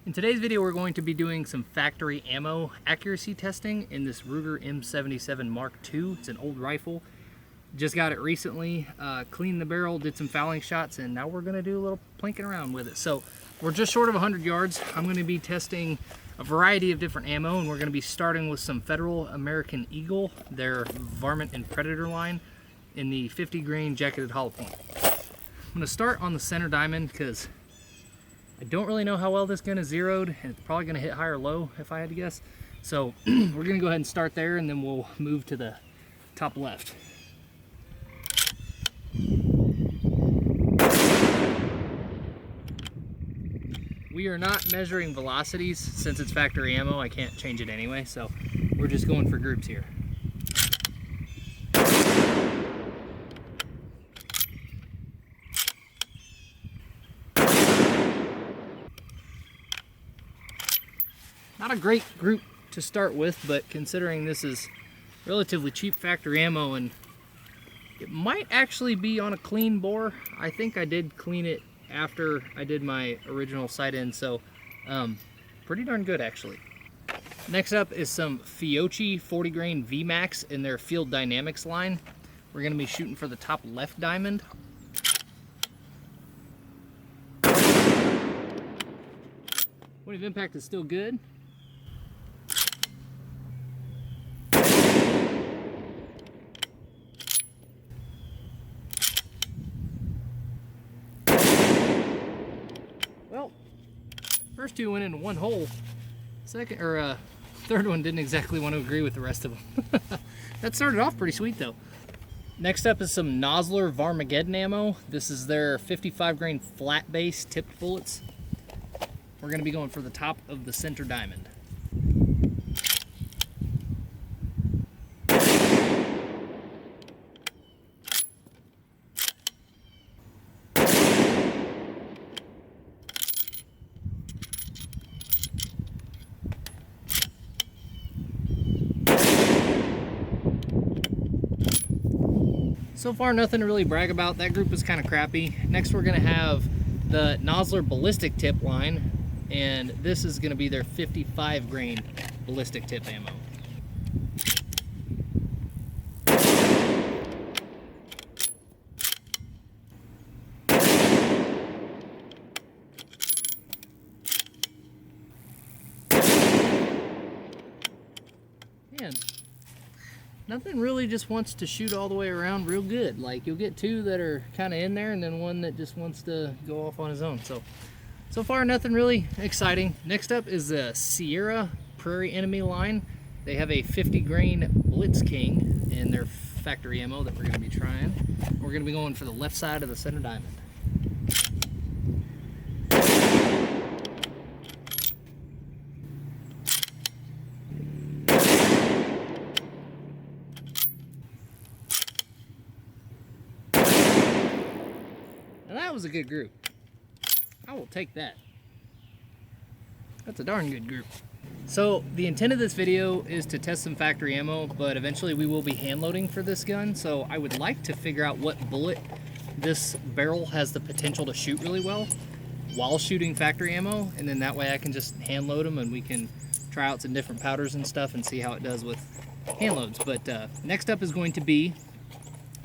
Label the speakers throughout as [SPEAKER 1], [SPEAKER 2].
[SPEAKER 1] In today's video, we're going to be doing some factory ammo accuracy testing in this Ruger M77 Mark II. It's an old rifle. Just got it recently, cleaned the barrel, did some fouling shots, and now we're gonna do a little plinking around with it. So we're just short of 100 yards. I'm gonna be testing a variety of different ammo, and we're gonna be starting with some Federal American Eagle, their Varmint and Predator line, in the 50 grain jacketed hollow point. I'm gonna start on the center diamond because I don't really know how well this gun is zeroed, and it's probably gonna hit high or low if I had to guess. So we're gonna go ahead and start there, and then we'll move to the top left. We are not measuring velocities since it's factory ammo. I can't change it anyway, so we're just going for groups here. Not a great group to start with, but considering this is relatively cheap factory ammo and it might actually be on a clean bore. I think I did clean it after I did my original sight in, so pretty darn good actually. Next up is some Fiocchi 40 grain VMAX in their Field Dynamics line. We're gonna be shooting for the top left diamond. Point of impact is still good. Well, first two went into one hole. Third one didn't exactly want to agree with the rest of them. That started off pretty sweet though. Next up is some Nosler Varmagedon ammo. This is their 55 grain flat base tipped bullets. We're going to be going for the top of the center diamond. So far, nothing to really brag about. That group was kind of crappy. Next, we're going to have the Nosler Ballistic Tip line, and this is going to be their 55 grain ballistic tip ammo. Man, nothing really just wants to shoot all the way around real good. Like, you'll get two that are kind of in there and then one that just wants to go off on his own. So far, nothing really exciting. Next up is the Sierra Prairie Enemy line. They have a 50 grain Blitzking in their factory ammo that we're going to be trying. We're going to be going for the left side of the center diamond. Now that was a good group. I will take that. That's a darn good group. So the intent of this video is to test some factory ammo, but eventually we will be hand loading for this gun. So I would like to figure out what bullet this barrel has the potential to shoot really well while shooting factory ammo, and then that way I can just hand load them and we can try out some different powders and stuff and see how it does with hand loads. But next up is going to be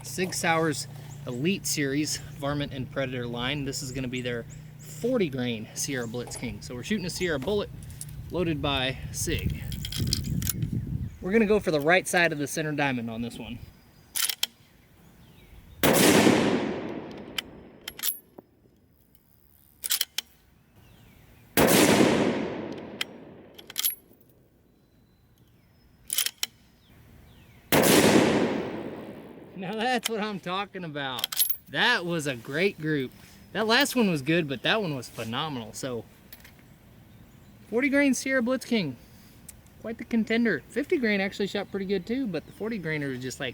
[SPEAKER 1] Sig Sauer's Elite Series Varmint and Predator line. This is going to be their 40 grain Sierra Blitzking. So we're shooting a Sierra bullet loaded by Sig. We're going to go for the right side of the center diamond on this one. Now that's what I'm talking about. That was a great group. That last one was good, but that one was phenomenal. So 40 grain Sierra Blitzking, quite the contender. 50 grain actually shot pretty good too, but the 40 grainer was just like,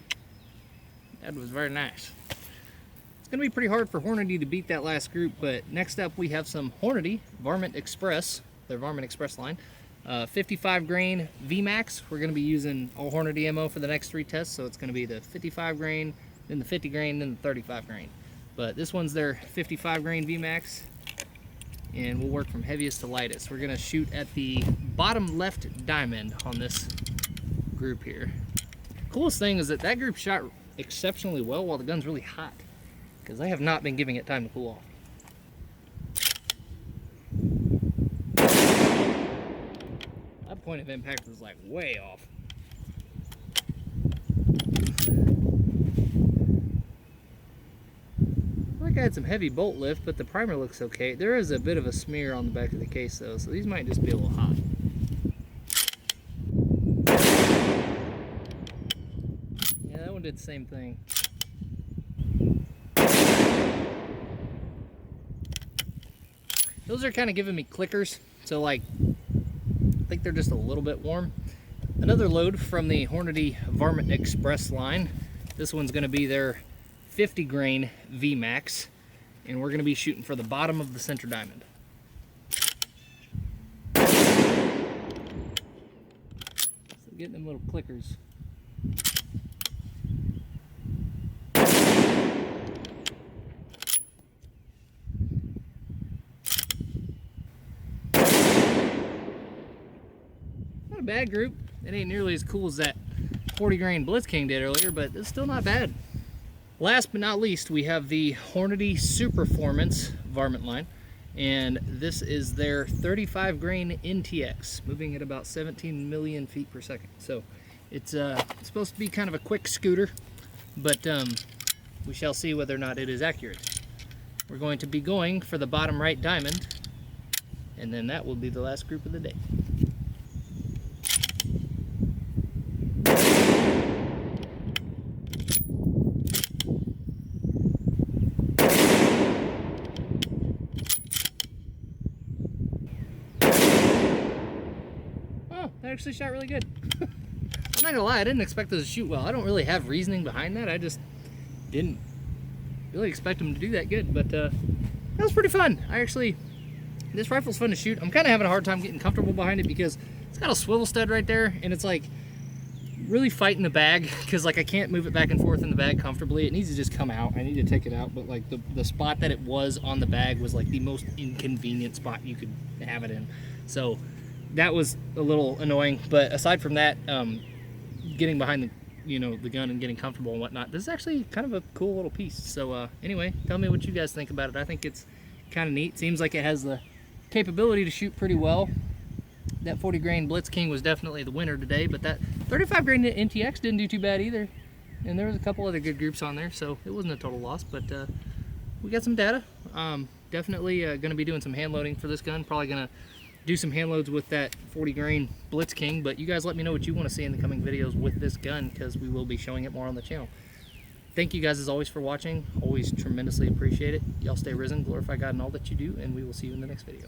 [SPEAKER 1] that was very nice. It's gonna be pretty hard for Hornady to beat that last group, but next up we have some Hornady Varmint Express, their Varmint Express line. 55 grain VMAX. We're gonna be using all Hornady ammo for the next three tests, so it's gonna be the 55 grain, then the 50 grain, then the 35 grain. But this one's their 55 grain VMAX. and we'll work from heaviest to lightest. We're gonna shoot at the bottom left diamond on this group here. Coolest thing is that group shot exceptionally well while the gun's really hot, because I have not been giving it time to cool off. That point of impact was like way off. I had some heavy bolt lift, but the primer looks okay. There is a bit of a smear on the back of the case though, so these might just be a little hot. Yeah, that one did the same thing. Those are kind of giving me clickers, so like, I think they're just a little bit warm. Another load from the Hornady Varmint Express line. This one's going to be their 50 grain VMAX, and we're going to be shooting for the bottom of the center diamond. So getting them little clickers. Not a bad group. It ain't nearly as cool as that 40 grain Blitzking did earlier, but it's still not bad. Last but not least, we have the Hornady Superformance Varmint line, and this is their 35 grain NTX, moving at about 17 million feet per second. So it's supposed to be kind of a quick scooter, but we shall see whether or not it is accurate. We're going to be going for the bottom right diamond, and then that will be the last group of the day. That actually shot really good. I'm not gonna lie, I didn't expect those to shoot well. I don't really have reasoning behind that. I just didn't really expect them to do that good, but that was pretty fun. This rifle's fun to shoot. I'm kind of having a hard time getting comfortable behind it because it's got a swivel stud right there, and it's like really fighting the bag because like I can't move it back and forth in the bag comfortably. It needs to just come out. I need to take it out, but like the spot that it was on the bag was like the most inconvenient spot you could have it in. So that was a little annoying, but aside from that, getting behind the gun and getting comfortable and whatnot, this is actually kind of a cool little piece. So anyway, tell me what you guys think about it. I think it's kind of neat. Seems like it has the capability to shoot pretty well. That 40 grain Blitzking was definitely the winner today, but that 35 grain NTX didn't do too bad either. And there was a couple other good groups on there, so it wasn't a total loss, but we got some data. Definitely going to be doing some hand loading for this gun. Probably going to do some hand loads with that 40 grain Blitzking, but you guys let me know what you want to see in the coming videos with this gun, because we will be showing it more on the channel. Thank you guys as always for watching. Always tremendously appreciate it. Y'all stay risen, glorify God in all that you do, and we will see you in the next video.